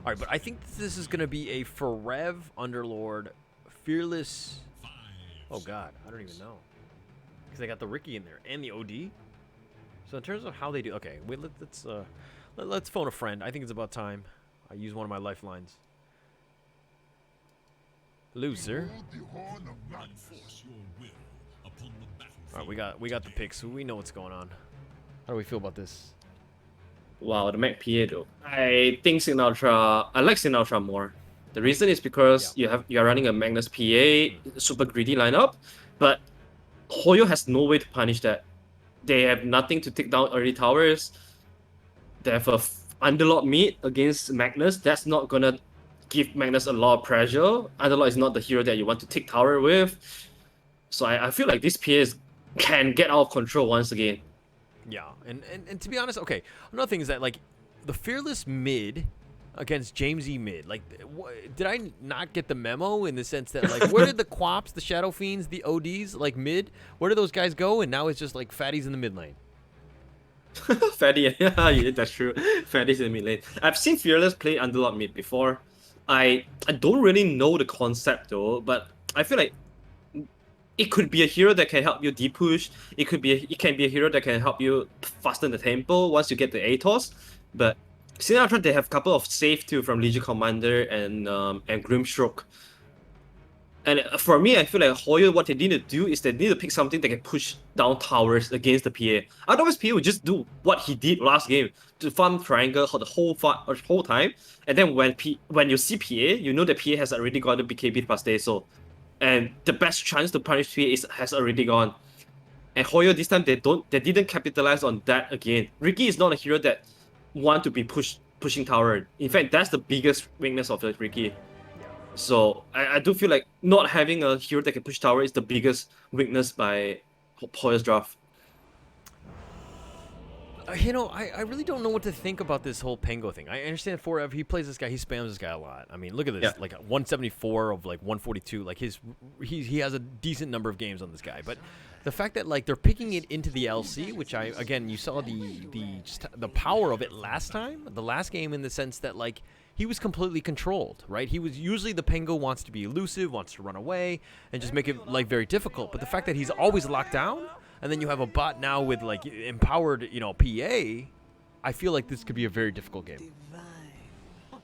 All right, but I think this is gonna be a Forev Underlord, Fearless. Oh God, I don't even know, because they got the Riki in there and the OD. So in terms of how they do, okay, wait, let's phone a friend. I think it's about time I use one of my lifelines. Loser. All right, we got the picks. So we know what's going on. How do we feel about this? Wow, the Mac PA though. I think Sinatra. I like Sinatra more. The reason is because you're running a Magnus PA, super greedy lineup, but HOYO has no way to punish that. They have nothing to take down early towers. They have a Underlord mid against Magnus. That's not gonna give Magnus a lot of pressure. Underlord is not the hero that you want to take tower with. So I feel like this PA can get out of control once again. Yeah, and to be honest, okay, another thing is that, like, the Fearless mid against Jamesy mid, like, did I not get the memo in the sense that, like, where did the Quaps, the Shadow Fiends, the ODs, like, mid, where did those guys go? And now it's just, like, fatties in the mid lane. Fatty, yeah, that's true. Fatty's in mid lane. I've seen Fearless play Underlord mid before. I don't really know the concept though, but I feel like it could be a hero that can help you depush. It can be a hero that can help you fasten the tempo once you get the ATOS. But Sinatra, they have a couple of save too from Legion Commander and Grimstroke. And for me, I feel like HOYO, what they need to do is they need to pick something that can push down towers against the PA. Otherwise, PA would just do what he did last game to farm triangle the whole time. And then when you see PA, you know that PA has already got the BKB plus so. And the best chance to punish PA has already gone. And HOYO this time they didn't capitalize on that again. Riki is not a hero that want to be pushing tower. In fact, that's the biggest weakness of the Riki. So I do feel like not having a hero that can push tower is the biggest weakness by HOYO's draft. You know, I really don't know what to think about this whole Pango thing. I understand Forever, he plays this guy, he spams this guy a lot. I mean, look at this, like 174 of like 142. Like he has a decent number of games on this guy. But the fact that, like, they're picking it into the LC, which again, you saw the power of it last time, the last game, in the sense that, like, he was completely controlled, right? He was usually the Pango wants to be elusive, wants to run away, and just make it, like, very difficult. But the fact that he's always locked down, and then you have a bot now with, like, empowered, you know, PA, I feel like this could be a very difficult game.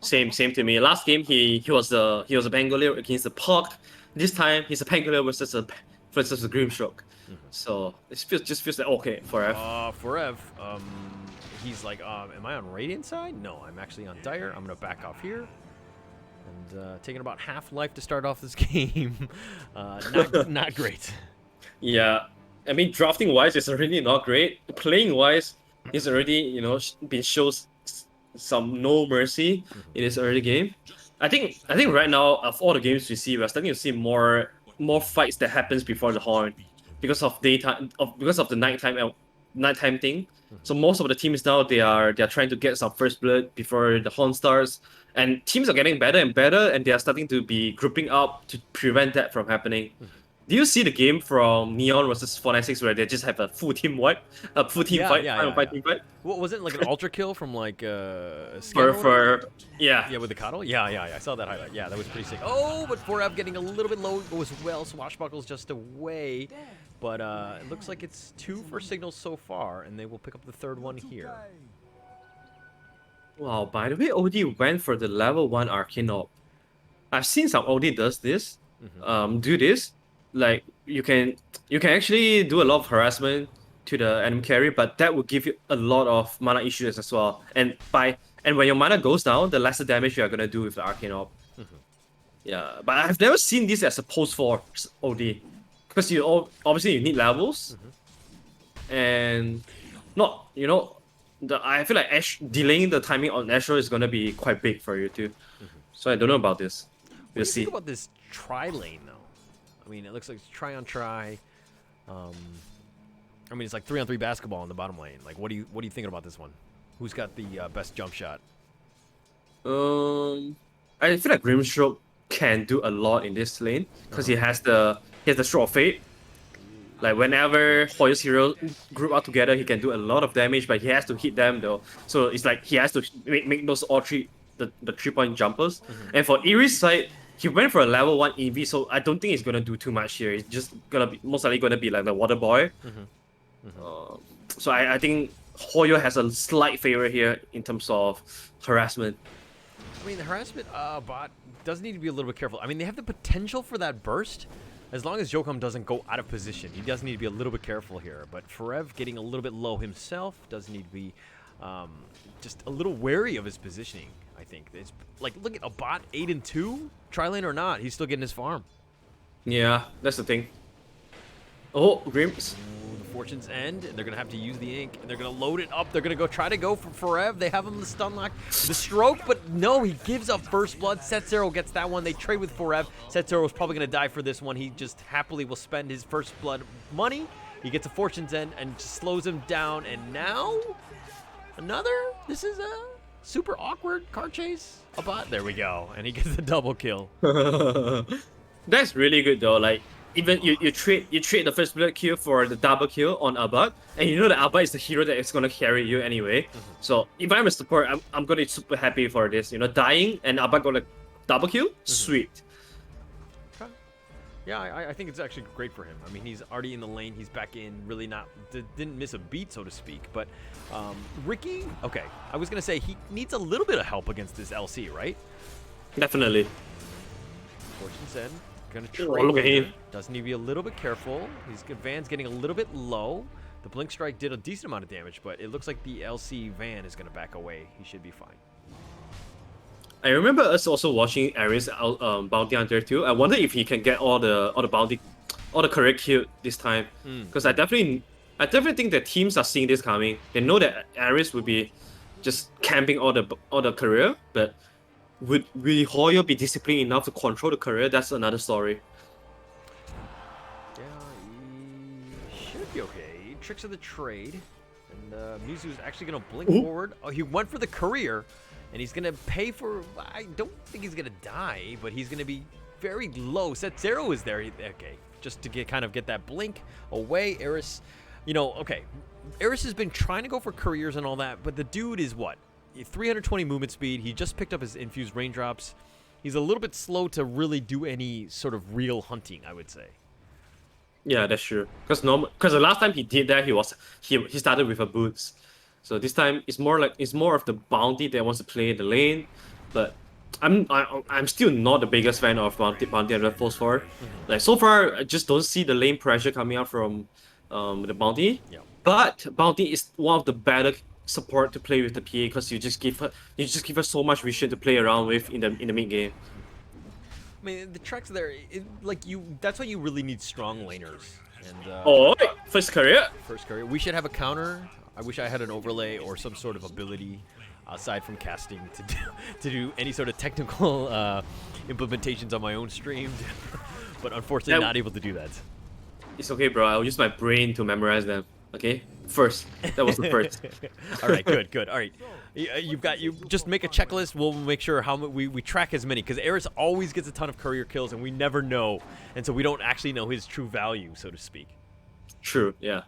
Same to me. Last game he was a Pangolier against the Puck. This time he's a Pangolier versus a Grimstroke. So it just feels like okay, Forev. He's like, am I on Radiant side? No, I'm actually on Dire. I'm gonna back off here. And taking about half life to start off this game. Not great. Yeah, I mean, drafting wise, it's already not great. Playing wise, he's already, you know, been shows some no mercy in his early game. I think right now, of all the games we see, we're starting to see more fights that happens before the horn because of because of the nighttime thing. So most of the teams now they are trying to get some first blood before the horn starts, and teams are getting better and better, and they are starting to be grouping up to prevent that from happening. Do you see the game from Neon versus 496 where they just have a full team wipe, a full team fight, team fight? What was it, like an ultra kill from like Cignal? Yeah with the Coddle? Yeah, I saw that highlight. Yeah, that was pretty sick. Oh, but 4F getting a little bit low as well. Swashbuckles just away, but it looks like it's 2 for Cignal so far, and they will pick up the third one here. Wow, by the way, OD went for the level 1 Arcane Orb. I've seen some OD does this. Do this. Like you can actually do a lot of harassment to the enemy carry, but that will give you a lot of mana issues as well. And when your mana goes down, the lesser damage you are gonna do with the Arcane Orb. Yeah, but I've never seen this as a post for OD, because obviously you need levels, and not I feel like delaying the timing on Astro is gonna be quite big for you too. So I don't know about this. We'll see. Think about this tri lane though. I mean, it looks like it's try on try. I mean, it's like 3-on-3 basketball in the bottom lane. Like, what are you thinking about this one? Who's got the best jump shot? I feel like Grimstroke can do a lot in this lane because he has the Stroke of Fate. Like whenever HOYO's heroes group up together, he can do a lot of damage, but he has to hit them though. So it's like he has to make those all three the 3-point jumpers. And for Eri's side, he went for a level 1 EV, so I don't think he's gonna do too much here. He's just gonna be most likely gonna be like the water boy. So I think HOYO has a slight favor here in terms of harassment. I mean, the harassment bot does need to be a little bit careful. I mean, they have the potential for that burst. As long as Jokum doesn't go out of position, he does need to be a little bit careful here. But Forev getting a little bit low himself does need to be just a little wary of his positioning, I think. It's like, look at a bot 8-2, tri-lane or not, he's still getting his farm. Yeah, that's the thing. Oh, Grims. The fortunes end. They're going to have to use the ink. And they're going to load it up. They're going to try to go for Forev. They have him the stun lock. The stroke, but no, he gives up first blood. Setsero gets that one. They trade with Forev. Setsero is probably going to die for this one. He just happily will spend his first blood money. He gets a fortune's end and just slows him down. And now, this is a super awkward car chase. A bot. There we go. And he gets a double kill. That's really good though. Like, even you trade the first blood kill for the double kill on Abad, and you know that Abad is the hero that is gonna carry you anyway. So if I'm a support, I'm gonna be super happy for this. You know, dying and Abad gonna double kill, sweet. Okay. Yeah, I think it's actually great for him. I mean, he's already in the lane. He's back in. Really didn't miss a beat, so to speak. But Riki, okay, I was gonna say he needs a little bit of help against this LC, right? Definitely. Fortune's end. Gonna trade. Oh, look at him. Does need to be a little bit careful. Van's getting a little bit low. The blink strike did a decent amount of damage, but it looks like the LC Van is gonna back away. He should be fine. I remember us also watching Ares bounty hunter too. I wonder if he can get all the career killed this time. Because I definitely think that teams are seeing this coming. They know that Ares would be just camping all the career, but will HOYO be disciplined enough to control the career? That's another story. Yeah, he should be okay. Tricks of the trade. And Mizu's actually going to blink forward. Oh, he went for the career. And he's going to pay for... I don't think he's going to die, but he's going to be very low. Setsero is there. Okay, just to get that blink away. Eris, okay. Eris has been trying to go for careers and all that, but the dude is what? 320 movement speed. He just picked up his infused raindrops. He's a little bit slow to really do any sort of real hunting, I would say. Yeah, that's true. Because the last time he did that, he started with a boots. So this time it's more of the bounty that wants to play the lane. But I'm still not the biggest fan of bounty and Force 4. Like so far, I just don't see the lane pressure coming out from the bounty. Yeah. But bounty is one of the better support to play with the PA because you just give her so much vision to play around with in the mid game. I mean, the tracks there, that's why you really need strong laners. And first career. We should have a counter. I wish I had an overlay or some sort of ability aside from casting to do any sort of technical implementations on my own stream, but unfortunately not able to do that. It's okay, bro. I'll use my brain to memorize them. Okay, first. That was the first. All right, good. All right, you just make a checklist. We'll make sure how we track as many because Eris always gets a ton of career kills and we never know, and so we don't actually know his true value, so to speak. True. Yeah.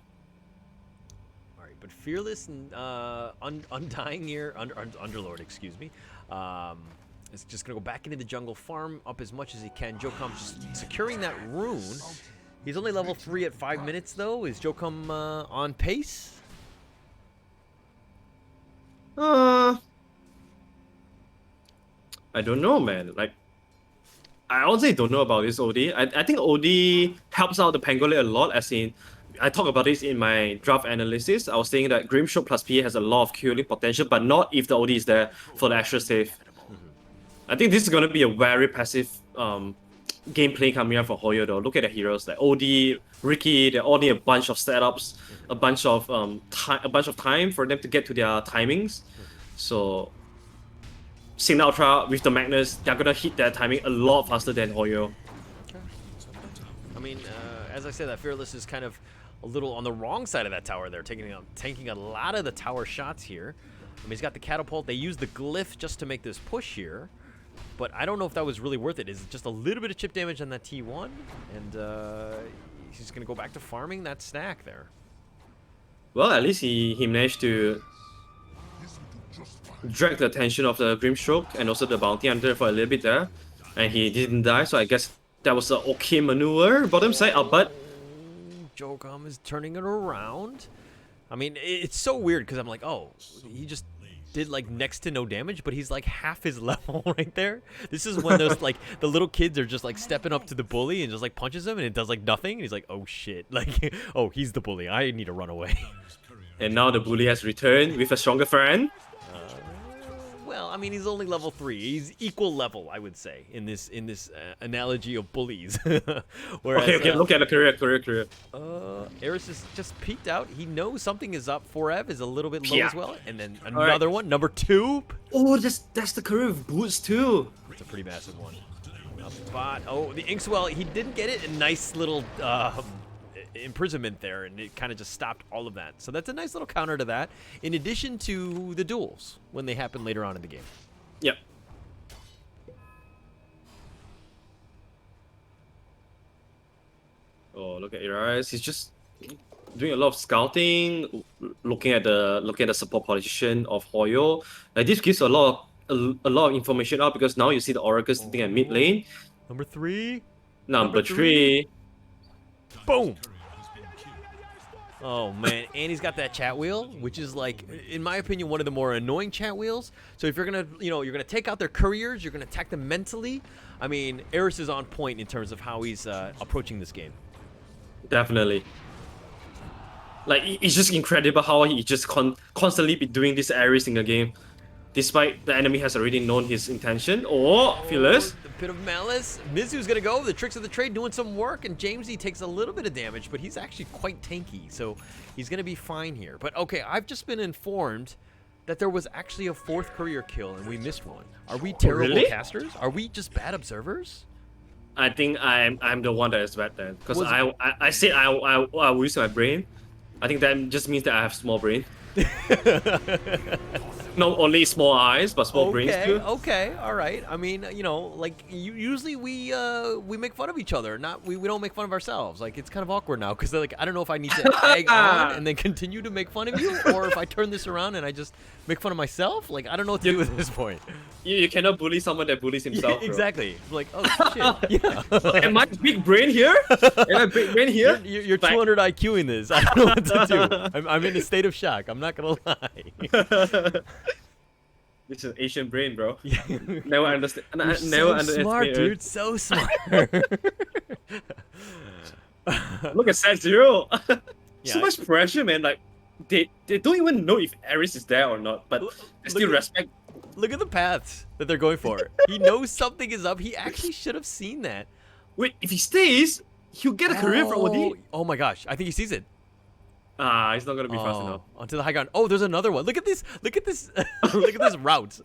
All right, but Fearless and Undying here, Underlord, excuse me, is just gonna go back into the jungle, farm up as much as he can. Jokum just securing that rune. He's only level 3 at 5 minutes, though. Is Jokum on pace? I don't know, man. Like, I honestly don't know about this OD. I think OD helps out the Pangolier a lot, as in, I talked about this in my draft analysis. I was saying that Grimstroke plus PA has a lot of killing potential, but not if the OD is there for the extra save. I think this is going to be a very passive gameplay coming up for HOYO though. Look at the heroes like OD, Riki. They all need a bunch of setups, a bunch of time for them to get to their timings. So Cignal with the Magnus, they're gonna hit their timing a lot faster than HOYO. I mean, as I said, that Fearless is kind of a little on the wrong side of that tower there, tanking a lot of the tower shots here. I mean, he's got the catapult. They used the glyph just to make this push here. But I don't know if that was really worth it. Is it just a little bit of chip damage on that T1? And he's going to go back to farming that stack there. Well, at least he managed to drag the attention of the Grimstroke and also the bounty hunter for a little bit there, and he didn't die. So I guess that was an okay maneuver. Bottom side, but Jogam is turning it around. I mean, it's so weird because I'm like, oh, he just did like next to no damage, but he's like half his level right there. This is when those like the little kids are just like stepping up to the bully and just like punches him and it does like nothing. And he's like, oh shit, like, oh, he's the bully. I need to run away. And now the bully has returned with a stronger friend. Well, I mean, he's only level 3. He's equal level, I would say, in this analogy of bullies. Whereas, Okay, look at the career. Eris is just peeked out. He knows something is up. Forev is a little bit low Yeah. as well. And then another one, number 2. Oh, that's the career of boots too. It's a pretty massive one. But, oh, the Inkswell, he didn't get it. A nice little imprisonment there, and it kind of just stopped all of that. So that's a nice little counter to that, in addition to the duels when they happen later on in the game. Yep. Oh, look at Iris. He's just doing a lot of scouting, looking at the support position of HOYO. This gives a lot of information out because now you see the Oracle sitting at mid lane. Number 3. Number 3. Boom. Oh man, and he's got that chat wheel, which is like, in my opinion, one of the more annoying chat wheels. So if you're gonna, you're gonna take out their couriers, you're gonna attack them mentally. I mean, Eris is on point in terms of how he's approaching this game. Definitely. Like, it's just incredible how he just constantly be doing this every single game, despite the enemy has already known his intention. Oh, fearless. A bit of malice. Mizu's gonna go. The tricks of the trade doing some work, and Jamesy takes a little bit of damage, but he's actually quite tanky, so he's gonna be fine here. But okay, I've just been informed that there was actually a 4th courier kill, and we missed one. Are we terrible casters? Are we just bad observers? I think I'm the one that is bad then, because I said I will use my brain. I think that just means that I have small brain. Not only small eyes, but small brains too. Okay, all right. I mean, like usually we make fun of each other. We don't make fun of ourselves. Like, it's kind of awkward now because like I don't know if I need to egg on and then continue to make fun of you, or if I turn this around and I just make fun of myself. Like, I don't know what to do at this point. You cannot bully someone that bullies himself. Yeah, exactly. Like, oh shit. Yeah. Am I big brain here? Am I big brain here? You're 200 IQ in this. I don't know what to do. I'm in a state of shock. I'm not gonna lie. This is Asian brain, bro. Never understand. Never understand. Smart, dude. So smart. Look at Set Zero. Yeah, so much pressure, man. Like, they don't even know if Ares is there or not, but they still respect. Look at the paths that they're going for. He knows something is up. He actually should have seen that. Wait, if he stays, he'll get a career from OD. Oh my gosh, I think he sees it. He's not gonna be fast enough. Onto the high ground. Oh, there's another one. Look at this. Look at this. Look at this route.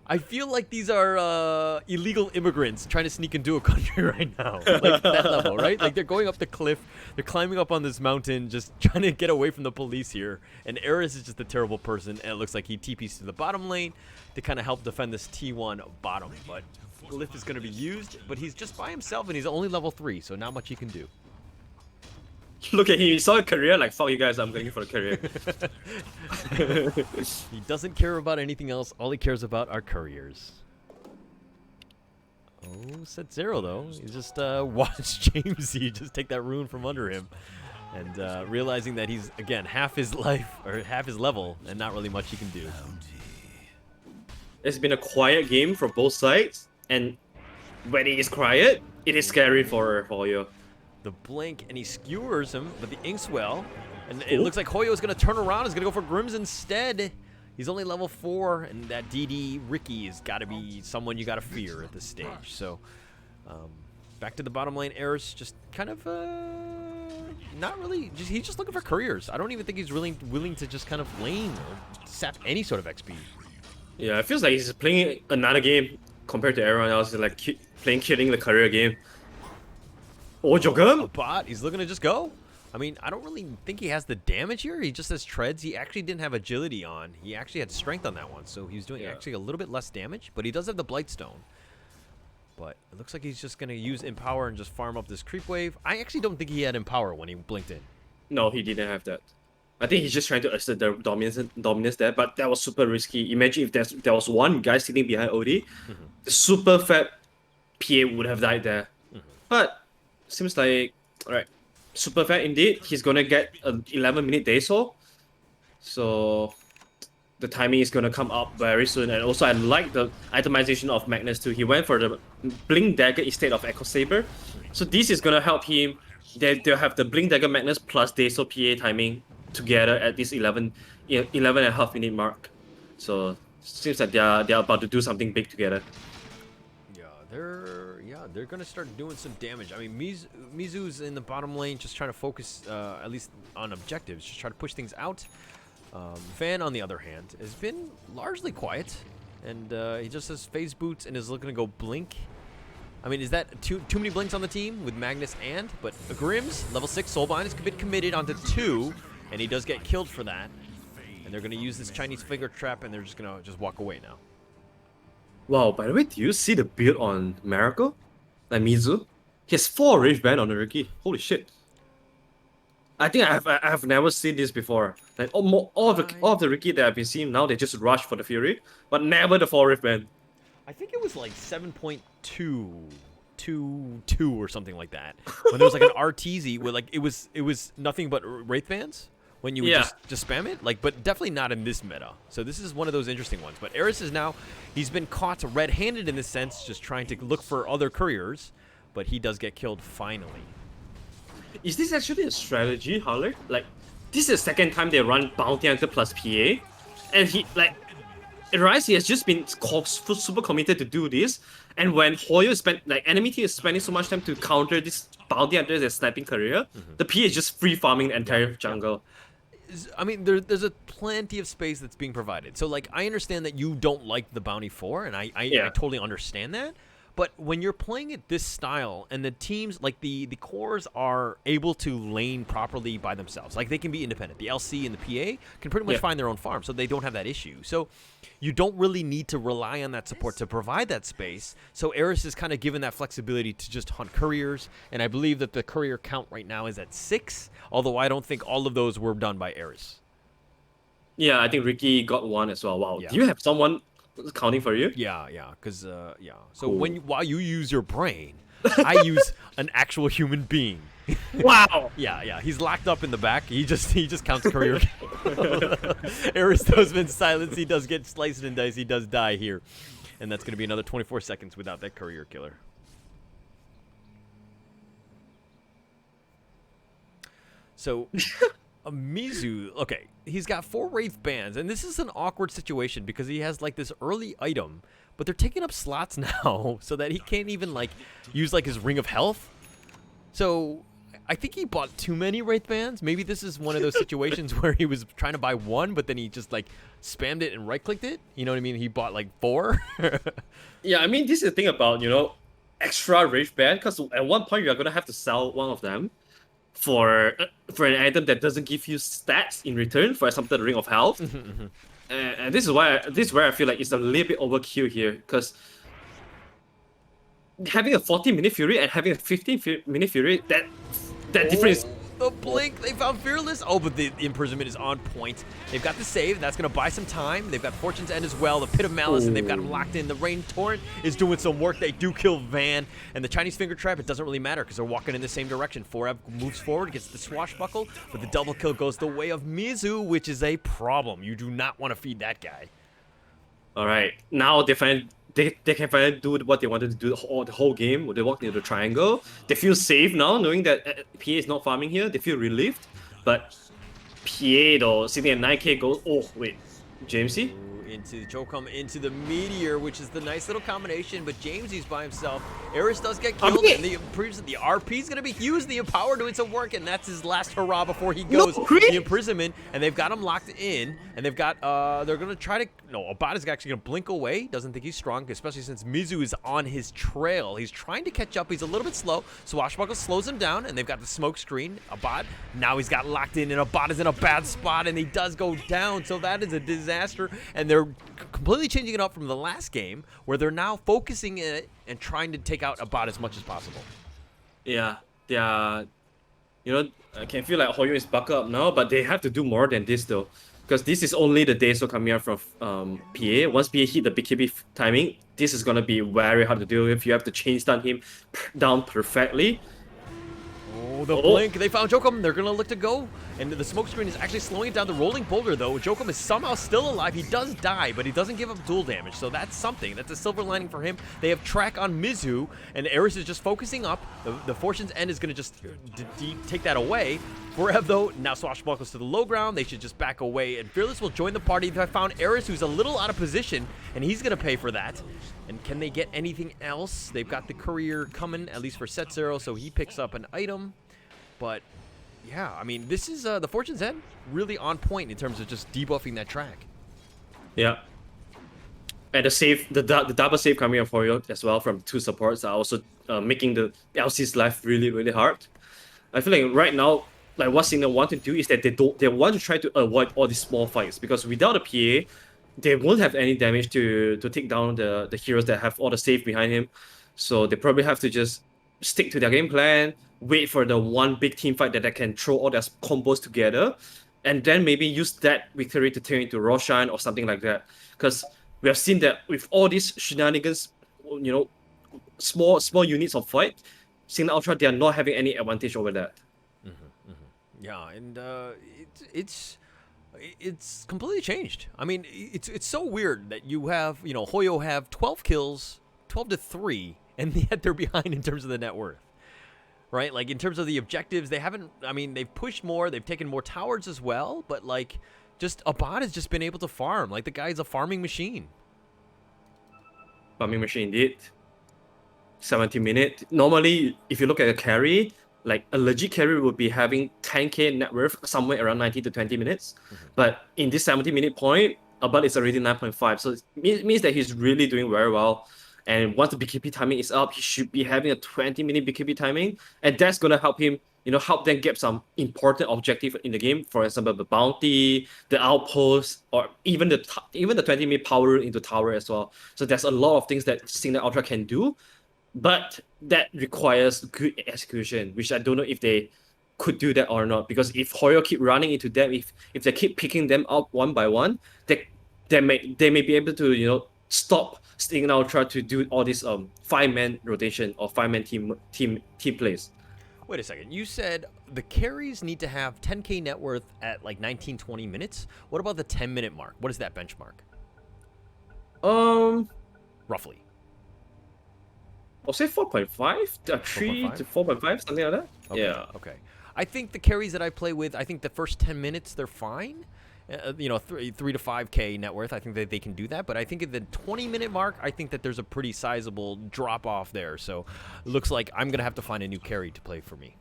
I feel like these are illegal immigrants trying to sneak into a country right now. Like that level, right? Like they're going up the cliff. They're climbing up on this mountain, just trying to get away from the police here. And Eris is just a terrible person. And it looks like he TPs to the bottom lane to kind of help defend this T1 bottom. But Glyph is going to be used. But he's just by himself, and he's only level 3, so not much he can do. Look at him, he saw a career, like, fuck you guys, I'm going for a career. He doesn't care about anything else. All he cares about are couriers. Oh, Set Zero, though. He just watched Jamesy just take that rune from under him. And realizing that he's, again, half his life, or half his level, and not really much he can do. It's been a quiet game for both sides, and when it is quiet, it is scary for HOYO. The blink, and he skewers him, but the Inkswell, and it looks like HOYO is going to turn around. He's going to go for Grims instead. He's only level 4, and that DD Riki has got to be someone you got to fear at this stage. So, back to the bottom lane. Eris just kind of not really. He's just looking for couriers. I don't even think he's really willing to just kind of lane or sap any sort of XP. Yeah, it feels like he's playing another game compared to everyone else. He's like killing the career game. Oh, Jogam! But he's looking to just go. I mean, I don't really think he has the damage here. He just has treads. He actually didn't have agility on. He actually had strength on that one, so he was doing actually a little bit less damage. But he does have the Blightstone. But it looks like he's just going to use Empower and just farm up this creep wave. I actually don't think he had Empower when he blinked in. No, he didn't have that. I think he's just trying to assert the dominance there, but that was super risky. Imagine if there was one guy sitting behind OD, the super fat PA would have died there. But seems like, alright, super fat indeed. He's gonna get an 11-minute day so the timing is gonna come up very soon. And also I like the itemization of Magnus too. He went for the Blink Dagger instead of Echo Saber. So this is gonna help him. They'll have the Blink Dagger Magnus plus Deso PA timing together at this 11 and a half minute mark. So seems like they're about to do something big together. They're gonna start doing some damage. I mean, Mizu's in the bottom lane, just trying to focus at least on objectives, just try to push things out. Van, on the other hand, has been largely quiet, and he just has phase boots and is looking to go blink. I mean, is that too many blinks on the team with Magnus but Grims, level 6 Soulbind is a bit committed onto 2, and he does get killed for that. And they're gonna use this Chinese finger trap, and they're just gonna walk away now. Wow, by the way, do you see the build on Miracle? Like Mizu? He has 4 Rage Band on the Riki. Holy shit. I think I have never seen this before. Like all of the Riki that I've been seeing now, they just rush for the Fury, but never the 4 Rage Band. I think it was like 7.222 or something like that. When there was like an RTZ where like it was nothing but Wraith Bands. When you would just spam it, like, but definitely not in this meta. So this is one of those interesting ones. But Eris is now, he's been caught red-handed in this sense, just trying to look for other couriers, but he does get killed finally. Is this actually a strategy, Harler? Like, this is the second time they run Bounty Hunter plus PA, and he has just been super committed to do this. And when HOYO enemy team is spending so much time to counter this Bounty Hunter as a sniping career, the PA is just free farming the entire jungle. I mean, there's a plenty of space that's being provided. So, like, I understand that you don't like the Bounty 4, and I totally understand that. But when you're playing it this style, and the teams, like, the cores are able to lane properly by themselves. Like, they can be independent. The LC and the PA can pretty much find their own farm, so they don't have that issue. So, you don't really need to rely on that support to provide that space. So, Eris is kind of given that flexibility to just hunt couriers, and I believe that the courier count right now is at 6, although I don't think all of those were done by Eris. Yeah, I think Riki got 1 as well. Wow, do you have someone counting for you? Yeah, because So cool. While you use your brain, I use an actual human being. Wow. Yeah. He's locked up in the back. He just counts courier. Eris has been silenced. He does get sliced and diced. He does die here, and that's going to be another 24 seconds without that courier killer. So. Mizu, okay, he's got 4 Wraith Bands, and this is an awkward situation because he has like this early item, but they're taking up slots now so that he can't even like use like his Ring of Health. So I think he bought too many Wraith Bands. Maybe this is one of those situations where he was trying to buy 1, but then he just like spammed it and right-clicked it. You know what I mean? He bought like 4. Yeah, I mean, this is the thing about, extra Rage Band, because at one point you're going to have to sell one of them for an item that doesn't give you stats in return, for example, the Ring of Health. And this is where I feel like it's a little bit overkill here, because having a 40-minute Fury and having a 15-minute Fury, that difference. The blink, they found Fearless. Oh, but the imprisonment is on point. They've got the save. That's going to buy some time. They've got Fortune's End as well, the Pit of Malice, and they've got him locked in. The Rain Torrent is doing some work. They do kill Van. And the Chinese Finger Trap, it doesn't really matter because they're walking in the same direction. 4F moves forward, gets the swashbuckle, but the double kill goes the way of Mizu, which is a problem. You do not want to feed that guy. All right, now they can finally do what they wanted to do the whole game. They walk into the triangle. They feel safe now, knowing that PA is not farming here. They feel relieved. But PA, though, sitting at 9k gold. Oh, wait. Jamesy? Into Chokum, into the Meteor, which is the nice little combination, but Jamesy's by himself. Eris does get killed, and the RP is going to be used. The Empower doing some work, and that's his last hurrah before he goes. The imprisonment, and they've got him locked in, and they've got, they're going to try to, no, Abad is actually going to blink away. Doesn't think he's strong, especially since Mizu is on his trail. He's trying to catch up. He's a little bit slow. Swashbuckle slows him down, and they've got the smoke screen. Abad, now he's got locked in, and Abad is in a bad spot, and he does go down, so that is a disaster, and they're completely changing it up from the last game, where they're now focusing it and trying to take out Abad as much as possible. Yeah, they're I can feel like HOYO is bucked up now, but they have to do more than this though. Because this is only the Days coming out from PA. Once PA hit the BKB timing, this is gonna be very hard to deal with. You have to chain stun him down perfectly. Oh, the blink. They found Jokum. They're going to look to go. And the smoke screen is actually slowing it down. The rolling boulder, though. Jokum is somehow still alive. He does die, but he doesn't give up dual damage. So that's something. That's a silver lining for him. They have track on Mizu, and Eris is just focusing up. The Fortune's End is going to just take that away. Forev, though, now swashbuckles to the low ground. They should just back away. And Fearless will join the party. They found Eris, who's a little out of position, and he's going to pay for that. And can they get anything else? They've got the courier coming, at least for Set0, so he picks up an item. But, yeah, I mean, this is the Fortune's End really on point in terms of just debuffing that track. Yeah. And the double save coming up for you as well from two supports are also making the LC's life really, really hard. I feel like right now, like what Cignal want to do is that they want to try to avoid all these small fights, because without a PA, they won't have any damage to take down the heroes that have all the save behind him. So they probably have to just stick to their game plan, wait for the one big team fight that can throw all their combos together, and then maybe use that victory to turn into Roshan or something like that. Because we have seen that with all these shenanigans, small units of fight, Cignal Ultra, they are not having any advantage over that. Yeah, and it's completely changed. I mean, it's so weird that you have, HOYO have 12 kills, 12 to 3, and yet they're behind in terms of the net worth. Right? Like, in terms of the objectives, they haven't, I mean, they've pushed more, they've taken more towers as well, but, like, just Abad has just been able to farm. Like, the guy's a farming machine. Farming machine, indeed. 70 minutes. Normally, if you look at a carry, like, a legit carry would be having 10k net worth somewhere around 90 to 20 minutes. But in this 70-minute point, Abad is already 9.5. So it means that he's really doing very well. And once the BKB timing is up, he should be having a 20-minute BKB timing. And that's going to help him, help them get some important objective in the game. For example, the bounty, the outpost, or even the 20-minute power into tower as well. So there's a lot of things that Cignal Ultra can do. But that requires good execution, which I don't know if they could do that or not. Because if HOYO keep running into them, if they keep picking them up one by one, they may be able to, stop Cignal Ultra to do all this 5-man rotation or 5-man team plays. Wait a second. You said the carries need to have 10k net worth at like 19-20 minutes. What about the 10-minute mark? What is that benchmark? Roughly. I'll say 4.5, 3 to 4.5, something like that. Okay, yeah. Okay. I think the carries that I play with, I think the first 10 minutes they're fine. 3 to 5k net worth. I think that they can do that. But I think at the 20-minute mark, I think that there's a pretty sizable drop off there. So it looks like I'm gonna have to find a new carry to play for me.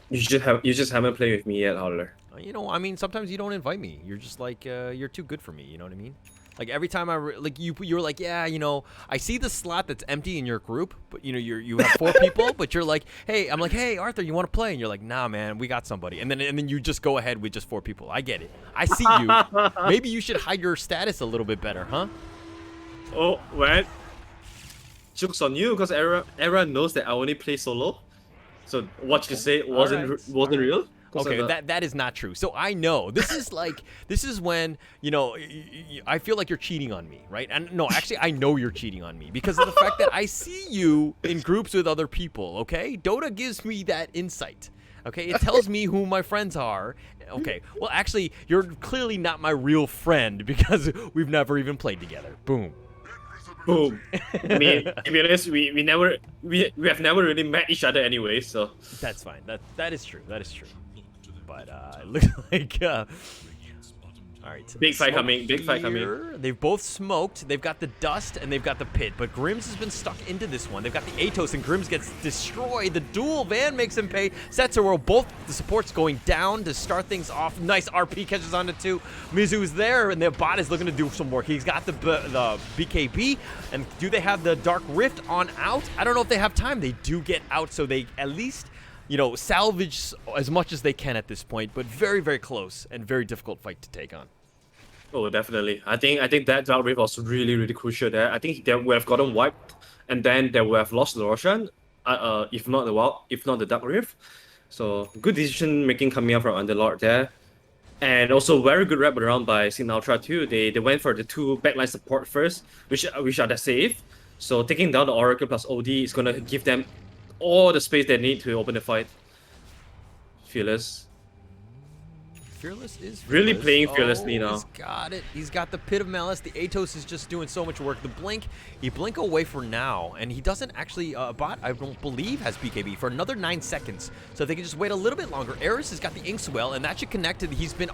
You just haven't played with me yet, Holler. I mean, sometimes you don't invite me. You're just like you're too good for me. You know what I mean? Like every time you're like, yeah, I see the slot that's empty in your group, but you have 4 people, but you're like, hey, I'm like, hey, Arthur, you want to play? And you're like, nah, man, we got somebody. And then you just go ahead with just 4 people. I get it. I see you. Maybe you should hide your status a little bit better, huh? Oh, well, joke's on you, because everyone knows that I only play solo. So what you say wasn't real. Okay, that is not true. So I know this is when I feel like you're cheating on me, right? And no, actually, I know you're cheating on me because of the fact that I see you in groups with other people. Okay, Dota gives me that insight. Okay, it tells me who my friends are. Okay, well, actually, you're clearly not my real friend because we've never even played together. Boom. Boom. I mean, to be honest, we have never really met each other anyway, so that's fine. That is true. That is true. But it looks like all right. So big fight coming. They've both smoked. They've got the dust and they've got the pit. But Grims has been stuck into this one. They've got the Atos and Grims gets destroyed. The dual van makes him pay. Set0, both the supports going down to start things off. Nice RP catches on to 2. Mizu's there and their bot is looking to do some work. He's got the BKB. And do they have the Dark Rift on out? I don't know if they have time. They do get out, so they at least salvage as much as they can at this point, but very, very close and very difficult fight to take on. Oh, definitely. I think that Dark Rift was really, really crucial there. I think they would have gotten wiped, and then they would have lost the Roshan, if not the Dark Rift. So good decision making coming out from Underlord there. And also very good wrap around by Cignal too. They went for the 2 backline support first, which are the safe. So taking down the Oracle plus OD is gonna give them all the space they need to open the fight. Fearless. Fearless is really playing fearlessly now. He's got it. He's got the Pit of Malice. The Atos is just doing so much work. The Blink, you blink away for now, and he doesn't actually, Bot, I don't believe, has BKB for another 9 seconds. So if they can just wait a little bit longer. Eris has got the Inkswell, and that should connect it. He's been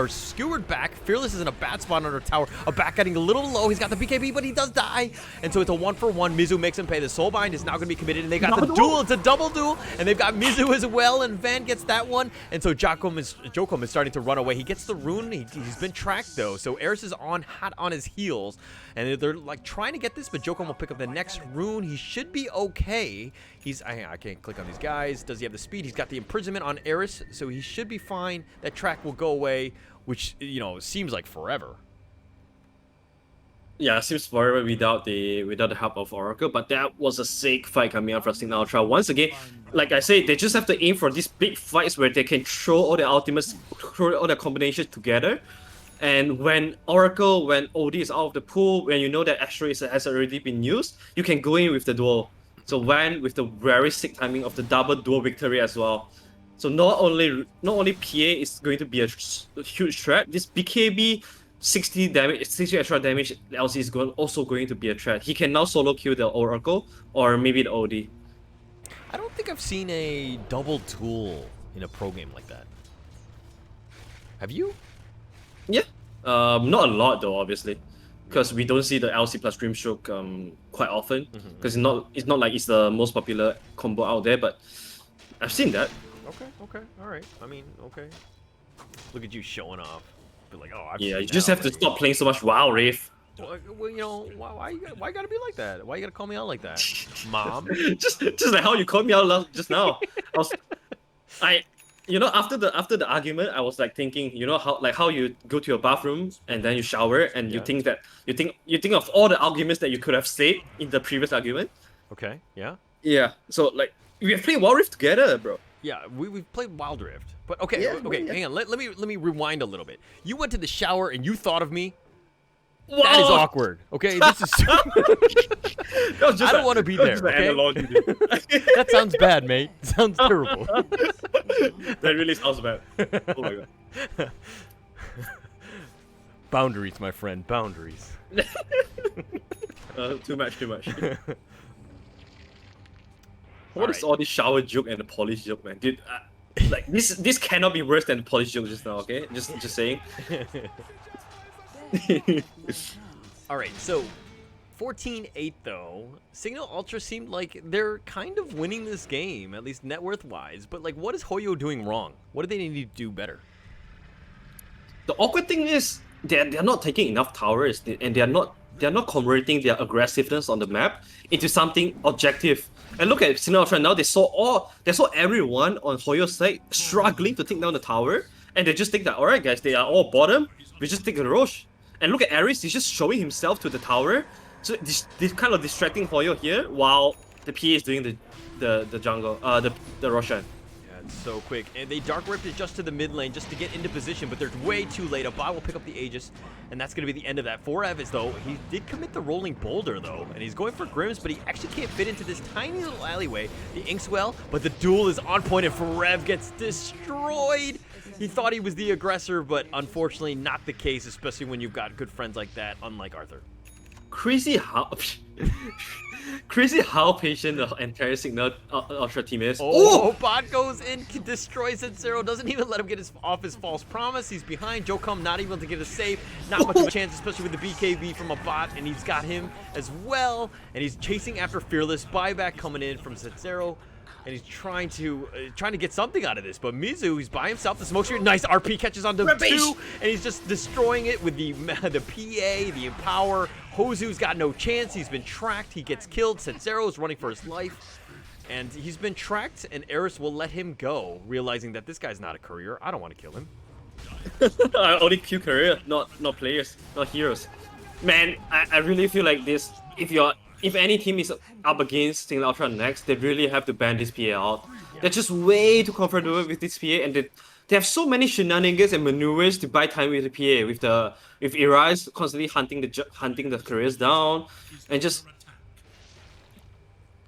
skewered back. Fearless is in a bad spot under tower. A back getting a little low. He's got the BKB, but he does die. And so it's a 1-for-1. Mizu makes him pay. The Soulbind is now going to be committed, and they got the duel. It's a double duel, and they've got Mizu as well, and Van gets that one. And so Jokum is starting to run away. He gets the rune. He's been tracked though, so Eris is hot on his heels, and they're like trying to get this, but Jokum will pick up the next rune. He should be okay. I can't click on these guys. Does he have the speed? He's got the imprisonment on Eris, so he should be fine. That track will go away, which seems like forever. Yeah, it seems forever without the help of Oracle, but that was a sick fight coming out from Cignal Ultra. Once again, like I say, they just have to aim for these big fights where they can throw all the ultimates, throw all the combinations together. And when OD is out of the pool, when you know that Astro has already been used, you can go in with the duel. So Van with the very sick timing of the double duel victory as well. So not only PA is going to be a huge threat, this BKB 60 extra damage LC is also going to be a threat. He can now solo kill the Oracle or maybe the OD. I don't think I've seen a double duel in a pro game like that. Have you? Yeah. Not a lot though, obviously, because we don't see the LC plus Grimstroke quite often. Because it's not like it's the most popular combo out there, but I've seen that. Okay, all right. I mean, okay. Look at you showing off. Be like, oh, yeah, you just have to stop playing so much WoW, Rafe. Well, why you gotta be like that? Why you gotta call me out like that, Mom? just like how you called me out just now. After the argument, I was like thinking, how you go to your bathroom and then you shower and you think of all the arguments that you could have said in the previous argument. Okay. Yeah. Yeah. So like we have played Wild Rift together, bro. Yeah, we've played Wild Rift. But okay, yeah, hang on. Let me rewind a little bit. You went to the shower and you thought of me. Whoa. That is awkward. Okay, this is. I don't want to be there. Okay? That sounds bad, mate. Sounds terrible. That really sounds bad. Oh my god. Boundaries, my friend. Boundaries. Too much. What is all this shower joke and the polish joke, man? Dude, like this cannot be worse than the polish joke just now, okay? Just saying. All right, so 14-8 though. Cignal Ultra seemed like they're kind of winning this game, at least net worth wise. But like, what is HOYO doing wrong? What do they need to do better? The awkward thing is they're not taking enough towers, and they're not converting their aggressiveness on the map into something objective. And look at Cignal Ultra now. They saw everyone on HOYO's side struggling to take down the tower, and they just think that, all right, guys, they are all bottom. We just take the Roche. And look at Ares. He's just showing himself to the tower, so this kind of distracting HOYO here, while the PA is doing the jungle, the Roshan. Yeah, it's so quick. And they Dark Ripped it just to the mid lane just to get into position, but they're way too late. A bot will pick up the Aegis, and that's going to be the end of that. For Evis, though, he did commit the rolling boulder, though, and he's going for Grims, but he actually can't fit into this tiny little alleyway. The Inkswell, but the duel is on point, and Forev gets destroyed. He thought he was the aggressor, but unfortunately not the case, especially when you've got good friends like that, unlike Arthur. Crazy how patient the entire Cignal Ultra team is. Oh, bot goes in, destroys it. Zero doesn't even let him get off his false promise. He's behind. Jokum not able to get a save. Not much of a chance, especially with the BKB from a bot, and he's got him as well. And he's chasing after Fearless. Buyback coming in from Zero. And he's trying to get something out of this, but Mizu, he's by himself. The smoke screen, nice RP catches onto 2, and he's just destroying it with the PA, the Empower. Hozu's got no chance. He's been tracked. He gets killed. Zero is running for his life, and he's been tracked. And Eris will let him go, realizing that this guy's not a courier. I don't want to kill him. I only kill courier, not players, not heroes. Man, I really feel like this. If if any team is up against Cignal Ultra next, they really have to ban this PA out. They're just way too comfortable with this PA, and they have so many shenanigans and maneuvers to buy time with the PA. With Irais constantly hunting the careers down, and just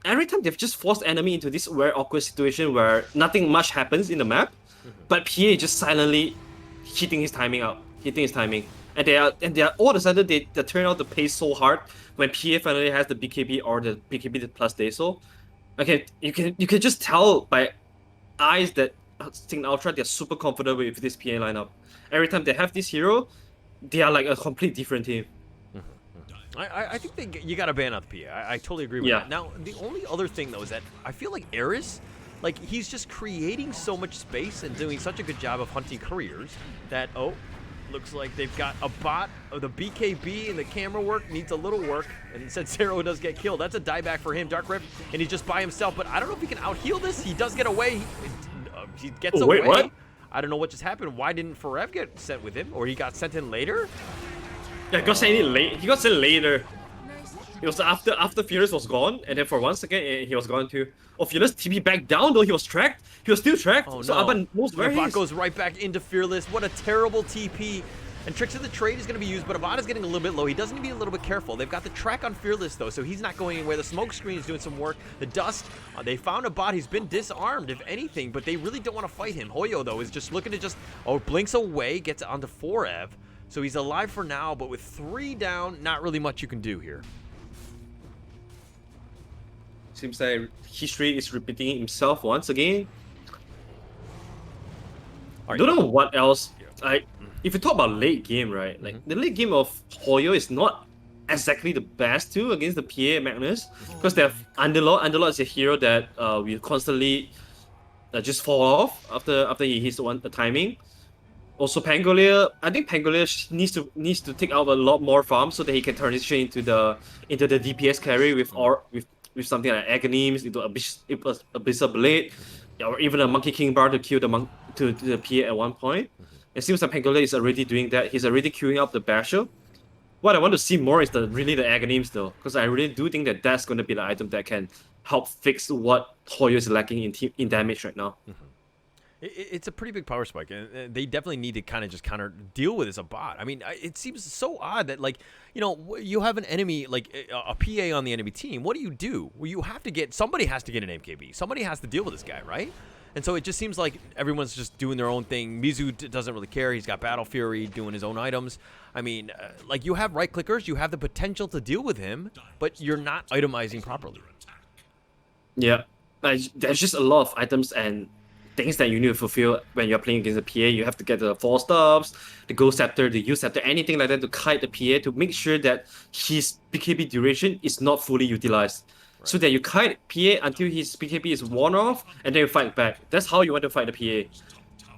every time they've just forced enemy into this very awkward situation where nothing much happens in the map, but PA is just silently hitting his timing, and they are all of a sudden they turn out the pace so hard when PA finally has the BKB or the BKB plus Daisel. Okay, you can just tell by eyes that Cignal Ultra, they're super comfortable with this PA lineup. Every time they have this hero, they are like a complete different team. I think you gotta ban out the PA. I totally agree with that. Now, the only other thing though is that I feel like Eris, like he's just creating so much space and doing such a good job of hunting couriers that looks like they've got a bot of the BKB and the camera work needs a little work, and said Zero does get killed. That's a dieback for him, Dark Rift, and he's just by himself, but I don't know if he can out-heal this. He does get away. He gets away. Wait, what? I don't know what just happened. Why didn't Forev get sent with him? Or he got sent in later? Yeah, he got sent in late. He got sent later. It was after Furious was gone, and then for 1 second he was gone too. Oh, Furious TP back down though. He was tracked. He was still tracked. Oh, so no. Abba knows where he Abad is. goes right back into Fearless. What a terrible TP. And Tricks of the Trade is going to be used, but Abad is getting a little bit low. He does need to be a little bit careful. They've got the track on Fearless, though, so he's not going anywhere. The smoke screen is doing some work. The dust, they found Abad. He's been disarmed, if anything, but they really don't want to fight him. HOYO, though, is just looking to blinks away, gets onto Forev. So he's alive for now, but with 3 down, not really much you can do here. Seems like history is repeating himself once again. I don't know what else. If you talk about late game, right? Like the late game of HOYO is not exactly the best too against the PA and Magnus, because they have Underlord. Underlord is a hero that will constantly just fall off after he hits the timing. Also Pangolier, I think Pangolier needs to take out a lot more farm so that he can transition into the DPS carry with something like Agonims, into Abyssal Blade, or even a Monkey King Bar to kill the PA at one point. It seems like Pangolier is already doing that. He's already queuing up the Basho. What I want to see more is really the Agonims though, because I really do think that that's going to be the item that can help fix what HOYO is lacking in damage right now. It's a pretty big power spike, and they definitely need to kind of just deal with as a bot. I mean, it seems so odd that, like, you know, you have an enemy, like a PA on the enemy team. What do? Well, you have to somebody has to get an MKB. Somebody has to deal with this guy, right? And so it just seems like everyone's just doing their own thing. Mizu doesn't really care. He's got Battle Fury doing his own items. I mean, like, you have right clickers. You have the potential to deal with him, but you're not itemizing properly. Yeah, there's just a lot of items and things that you need to fulfill when you're playing against a PA. You have to get the 4 stops, the Gold Scepter, the U Scepter, anything like that to kite the PA to make sure that his BKB duration is not fully utilized. Right. So that you kite PA until his BKB is worn off, and then you fight back. That's how you want to fight the PA.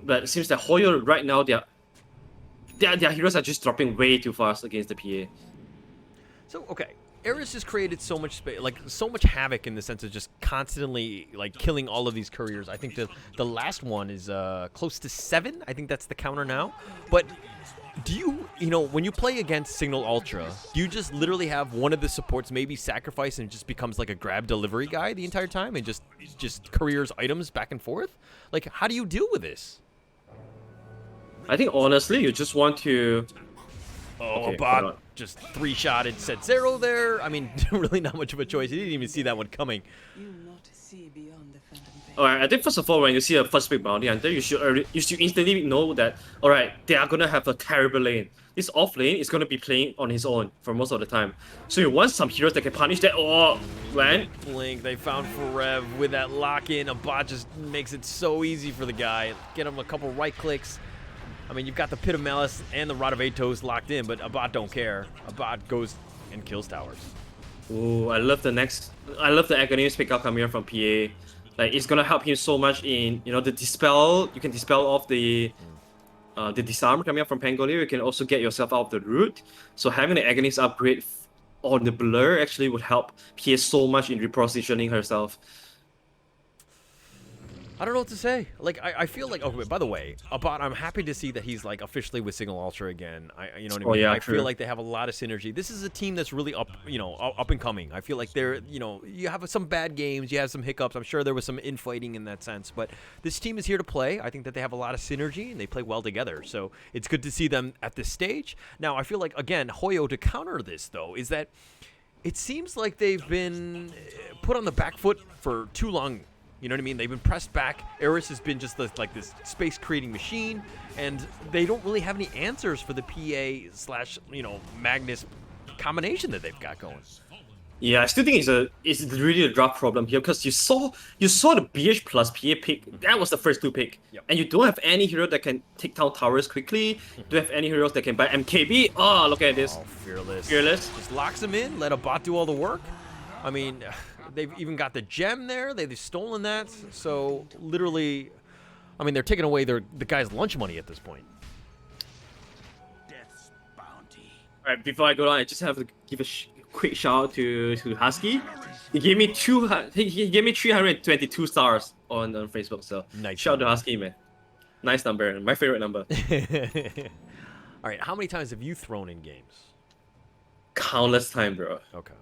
But it seems that HOYO right now, their heroes are just dropping way too fast against the PA. So, okay. Eris has created so much space, like so much havoc in the sense of just constantly like killing all of these couriers. I think the last one is close to 7. I think that's the counter now. But do you know, when you play against Cignal Ultra, do you just literally have one of the supports maybe sacrifice and just becomes like a grab delivery guy the entire time and just couriers items back and forth? Like, how do you deal with this? I think honestly, you just want to. Oh, Abad just 3-shotted, said Zero there. I mean, really not much of a choice. He didn't even see that one coming. Alright, I think first of all, when you see a first big bounty hunter, you should instantly know that, alright, they are gonna have a terrible lane. This off lane is gonna be playing on his own for most of the time. So you want some heroes that can punish that. Oh, man. Blink, they found Forev with that lock-in. Abad just makes it so easy for the guy. Get him a couple right clicks. I mean, you've got the Pit of Malice and the Rod of Atos locked in, but Abad don't care. Abad goes and kills towers. Ooh, I love the Agonims pickup coming from PA. Like, it's gonna help him so much in, you know, the dispel. You can dispel off the disarm coming up from Pangolier. You can also get yourself out of the root. So having the Agonims upgrade on the blur actually would help PA so much in repositioning herself. I don't know what to say. Like, I feel like. Oh, by the way, about I'm happy to see that he's like officially with Cignal Ultra again. You know what I mean? Yeah, I true. feel like they have a lot of synergy. This is a team that's really up, up and coming. I feel like they're, you have some bad games, you have some hiccups. I'm sure there was some infighting in that sense, but this team is here to play. I think that they have a lot of synergy and they play well together. So it's good to see them at this stage. Now, I feel like again, HOYO to counter this though is that it seems like they've been put on the back foot for too long. You know what I mean? They've been pressed back. Eris has been just like this space creating machine, and they don't really have any answers for the PA/Magnus combination that they've got going. Yeah, I still think it's really a draft problem here because you saw the BH plus PA pick. That was the first 2 pick, and you don't have any hero that can take down towers quickly. Don't have any heroes that can buy MKB. Oh, look at this! Oh, fearless! Just locks him in. Let a bot do all the work. I mean, they've even got the gem there. They've stolen that. So literally, I mean, they're taking away the guy's lunch money at this point. Death's bounty. All right, before I go on, I just have to give a quick shout out to Husky. He gave me he gave me 322 stars on Facebook. So Nice shout out number. to Husky, man. Nice number, my favorite number. All right, how many times have you thrown in games? Countless time, bro. Okay.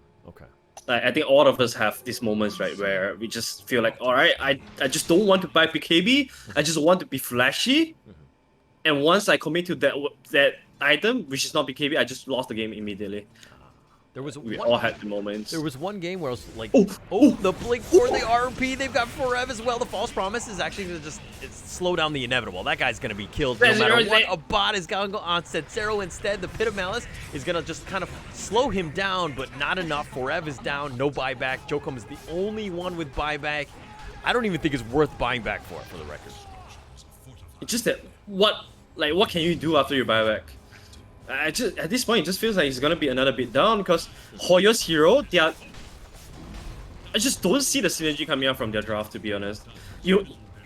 I think all of us have these moments, right, where we just feel like, all right, I just don't want to buy BKB. I just want to be flashy. And once I commit to that item, which is not BKB, I just lost the game immediately. We all had the moments. There was one game where I was like, Oh, the blink for the RP. They've got Forev as well. The false promise is actually going to just slow down the inevitable. That guy's going to be killed no matter what. A bot is going to go on Zero instead. The Pit of Malice is going to just kind of slow him down, but not enough. Forev is down. No buyback. Jokum is the only one with buyback. I don't even think it's worth buying back for the record. It's just that what can you do after you buy back? At this point, it just feels like it's gonna be another bit down because HOYO's hero, I just don't see the synergy coming out from their draft. To be honest,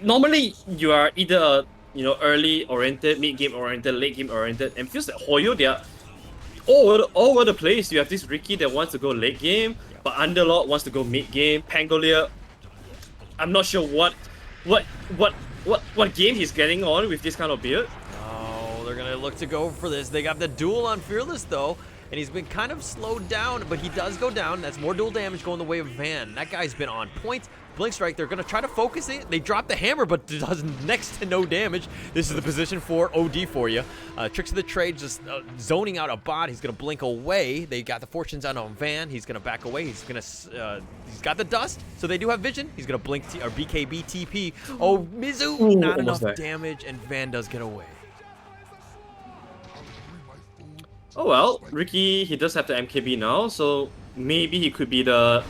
normally you are either early oriented, mid game oriented, late game oriented, and feels like HOYO they are all over the place. You have this Riki that wants to go late game, but Underlord wants to go mid game. Pangolier, I'm not sure what game he's getting on with this kind of build. They're going to look to go for this. They got the duel on Fearless, though, and he's been kind of slowed down, but he does go down. That's more dual damage going the way of Van. That guy's been on point. Blink Strike, they're going to try to focus it. They drop the hammer, but it does next to no damage. This is the position for OD for you. Tricks of the Trade just zoning out a bot. He's going to blink away. They got the fortunes out on Van. He's going to back away. He's going to, he's got the dust, so they do have vision. He's going to blink or BKB TP. Oh, Mizu, not enough damage, and Van does get away. Oh well, Riki, he does have the MKB now, so maybe he could be the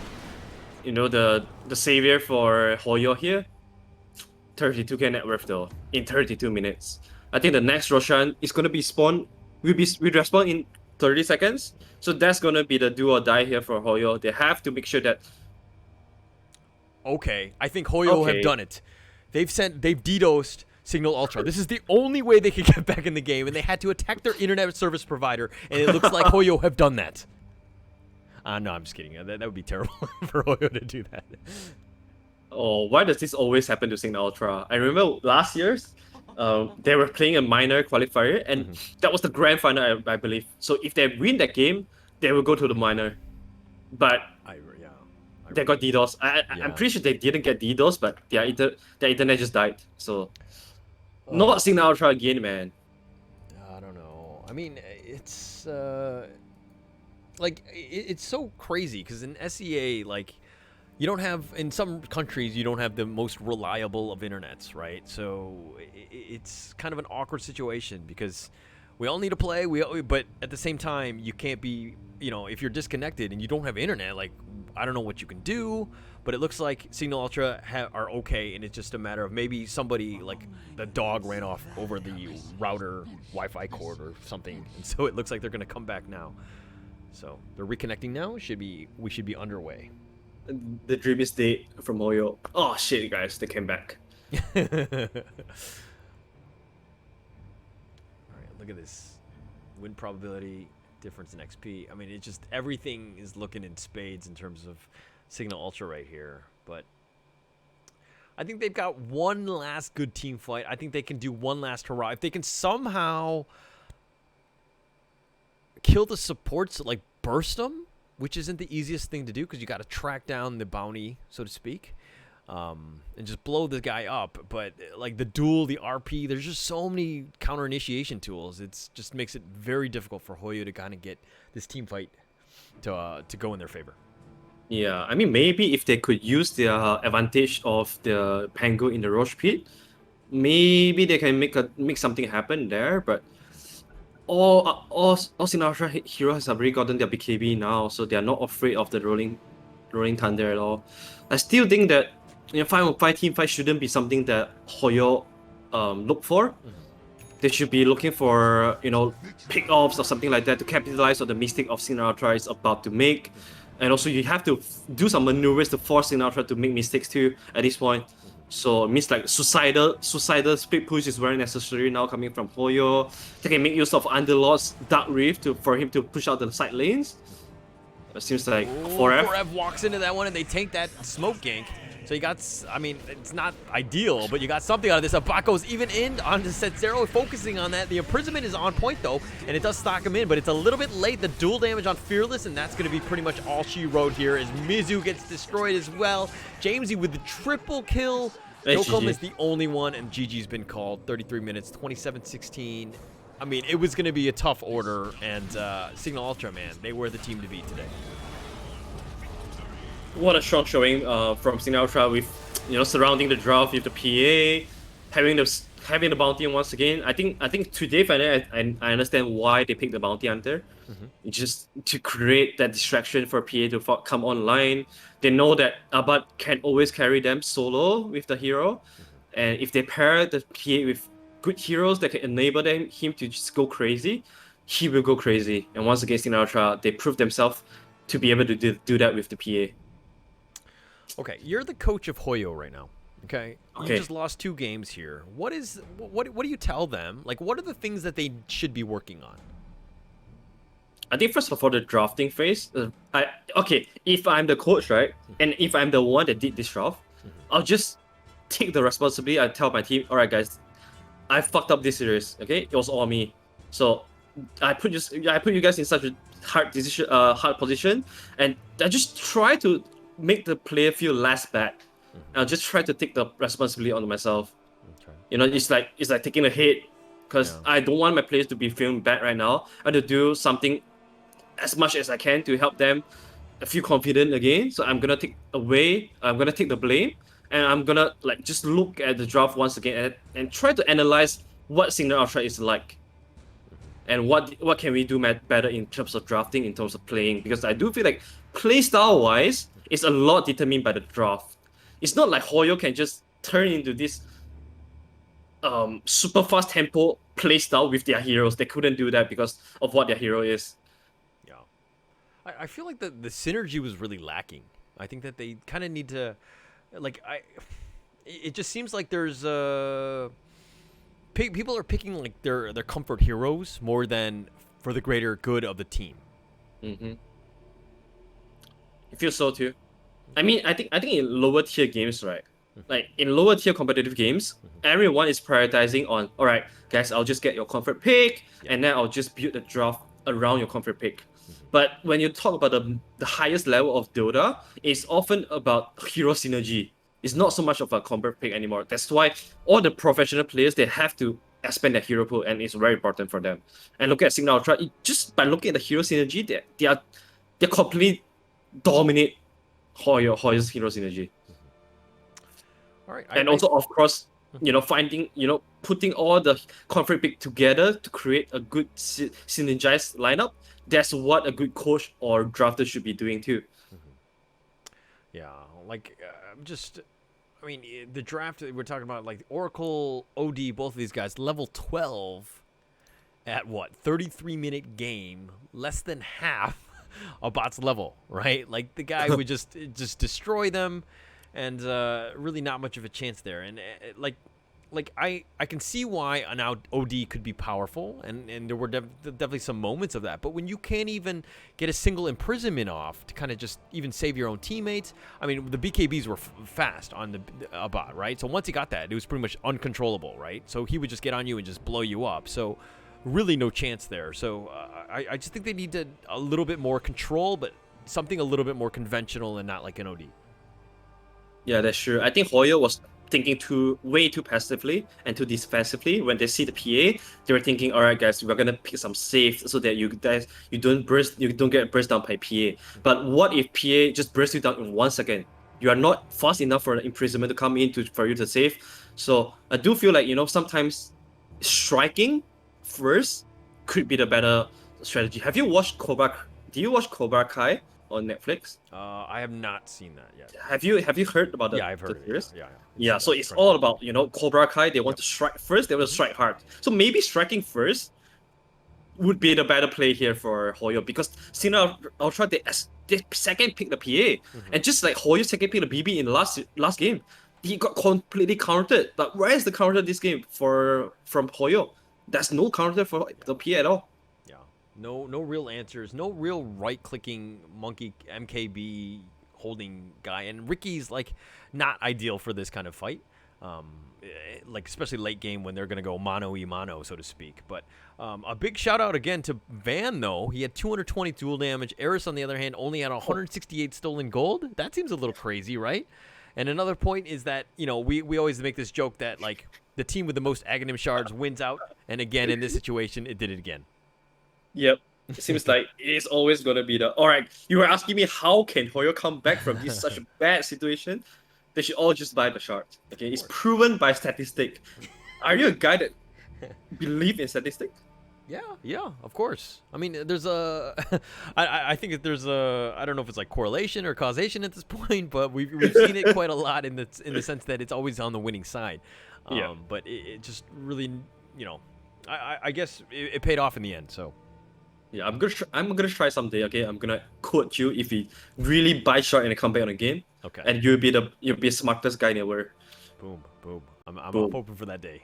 savior for HOYO here. 32k net worth though, in 32 minutes. I think the next Roshan is gonna be spawned, will respawn in 30 seconds. So that's gonna be the do or die here for HOYO. They have to make sure that. Okay, I think HOYO have done it. They've DDoSed Cignal Ultra. This is the only way they could get back in the game, and they had to attack their internet service provider, and it looks like HOYO have done that. No, I'm just kidding. That would be terrible for HOYO to do that. Oh, why does this always happen to Cignal Ultra? I remember last year's, they were playing a minor qualifier, and that was the grand final, I believe. So if they win that game, they will go to the minor. But they got DDoS. I'm pretty sure they didn't get DDoS, but their internet just died. So. Not Cignal Ultra again, man. I don't know. I mean, it's it's so crazy because in SEA, like, you don't have, in some countries, you don't have the most reliable of internets, right? So it's kind of an awkward situation because we all need to play, but at the same time, you can't be, if you're disconnected and you don't have internet, like, I don't know what you can do, but it looks like Cignal Ultra are okay, and it's just a matter of maybe somebody, like the dog ran off over the router Wi-Fi cord or something, and so it looks like they're going to come back now. So they're reconnecting now. We should be underway. The dreamiest day from HOYO. Oh shit, guys, they came back. All right, look at this win probability difference in XP. I mean, it just everything is looking in spades in terms of Cignal Ultra right here, but I think they've got one last good team fight. I think they can do one last hurrah. If they can somehow kill the supports, like burst them, which isn't the easiest thing to do because you got to track down the bounty, so to speak, and just blow the guy up. But like the duel, the RP, there's just so many counter initiation tools. It's just makes it very difficult for HOYO to kind of get this team fight to go in their favor. Yeah, I mean, maybe if they could use their advantage of the Pango in the Roche pit, maybe they can make something happen there. But all Sinatra heroes have already gotten their BKB now, so they are not afraid of the rolling thunder at all. I still think that 5-on-5 team fight shouldn't be something that HOYO look for. They should be looking for pick-offs or something like that to capitalize on the mistake of Sinatra is about to make. And also you have to do some maneuvers to force Sinatra to make mistakes too at this point. So it means like suicidal split push is very necessary now coming from HOYO. They can make use of Underlord's Dark Rift for him to push out the side lanes. It seems like 4F walks into that one and they tank that smoke gank. So you got, I mean, it's not ideal, but you got something out of this. Abaco's even in on the Set0, focusing on that. The imprisonment is on point, though, and it does stock him in, but it's a little bit late. The dual damage on Fearless, and that's going to be pretty much all she wrote here as Mizu gets destroyed as well. Jamesy with the triple kill. Dokkum is the only one, and GG's been called. 33 minutes, 27-16. I mean, it was going to be a tough order, and Cignal Ultra, man, they were the team to beat today. What a strong showing from Cignal Ultra with surrounding the draft with the PA, having the bounty once again. I think today finally I understand why they picked the bounty hunter. It's just to create that distraction for PA to come online. They know that Abad can always carry them solo with the hero, and if they pair the PA with good heroes that can enable him to just go crazy, he will go crazy. And once again, Cignal Ultra, they proved themselves to be able to do that with the PA. Okay, you're the coach of HOYO right now. Okay, you just lost 2 games here. What do you tell them? Like, what are the things that they should be working on? I think first of all, the drafting phase. If I'm the coach, right, and if I'm the one that did this draft, I'll just take the responsibility. I tell my team, all right, guys, I fucked up this series. Okay, it was all me. So I put you guys in such a hard position, and I just try to make the player feel less bad. I'll just try to take the responsibility on myself. Okay. It's like taking a hit because I don't want my players to be feeling bad right now. I have to do something as much as I can to help them feel confident again. So I'm gonna take the blame, and I'm gonna just look at the draft once again and try to analyze what Cignal Ultra is like. And what can we do better in terms of drafting, in terms of playing? Because I do feel like playstyle wise, it's a lot determined by the draft. It's not like HOYO can just turn into this super fast tempo playstyle with their heroes. They couldn't do that because of what their hero is. Yeah, I feel like the synergy was really lacking. I think that they kind of need to, it just seems like there's people are picking like their comfort heroes more than for the greater good of the team. I feel so too. I mean, I think in lower tier games, right? Like in lower tier competitive games, everyone is prioritizing on, all right, guys, I'll just get your comfort pick, and then I'll just build the draft around your comfort pick. But when you talk about the highest level of Dota, it's often about hero synergy. It's not so much of a comfort pick anymore. That's why all the professional players, they have to expand their hero pool, and it's very important for them. And look at Cignal Ultra, just by looking at the hero synergy, they completely dominate HOYO's hero synergy. All right, and also, of course, putting all the conflict pick together to create a good synergized lineup. That's what a good coach or drafter should be doing too. Yeah, the draft we're talking about, like Oracle, OD, both of these guys, level 12 at 33-minute game, less than half a bot's level, right? Like the guy would just destroy them, and really not much of a chance there. And like I can see why an OD could be powerful, and there were definitely some moments of that. But when you can't even get a single imprisonment off to kind of just even save your own teammates, I mean, the BKBs were fast on the bot, right? So once he got that, it was pretty much uncontrollable, right? So he would just get on you and just blow you up. So really no chance there. So I just think they need a little bit more control, but something a little bit more conventional and not like an OD. Yeah, that's true. I think HOYO was thinking way too passively and too defensively. When they see the PA, they were thinking, all right, guys, we're gonna pick some safe so that you don't get burst down by PA. But what if PA just bursts you down in 1 second? You are not fast enough for the imprisonment to come in for you to save. So I do feel like, sometimes striking first could be the better strategy. Have you watched Cobra? Do you watch Cobra Kai on Netflix? I have not seen that yet. Have you heard about Yeah, I've heard of it. Yeah, so it's all about, Cobra Kai. They want to strike first, they want to strike hard. So maybe striking first would be the better play here for HOYO, because Cignal Ultra, they second pick the PA. And just like HOYO second pick the BB in the last game, he got completely countered. But where is the counter this game from HOYO? There's no counter for the PA at all. Yeah, no real answers, no real right-clicking monkey MKB holding guy, and Riki's like not ideal for this kind of fight, like especially late game when they're gonna go mano-y-mano, so to speak. But a big shout out again to Van, though. He had 220 duel damage. Eris, on the other hand, only had 168 stolen gold. That seems a little crazy, right? And another point is that, we always make this joke that like the team with the most Aghanim shards wins out, and again in this situation it did it again. Yep. It seems like it's always gonna be all right, you were asking me how can HOYO come back from this such a bad situation? They should all just buy the shard. Okay, it's proven by statistic. Are you a guy that believe in statistics? Yeah, of course. I mean, there's I think that there's I don't know if it's like correlation or causation at this point, but we've seen it quite a lot in the sense that it's always on the winning side. But it just really, I guess it paid off in the end. So. Yeah, I'm gonna try someday. Okay, I'm gonna quote you if you really buy short and come back on a game. Okay. And you'll be the smartest guy in the world. Boom. I'm Boom. hoping for that day.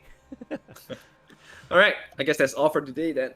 All right, I guess that's all for today then.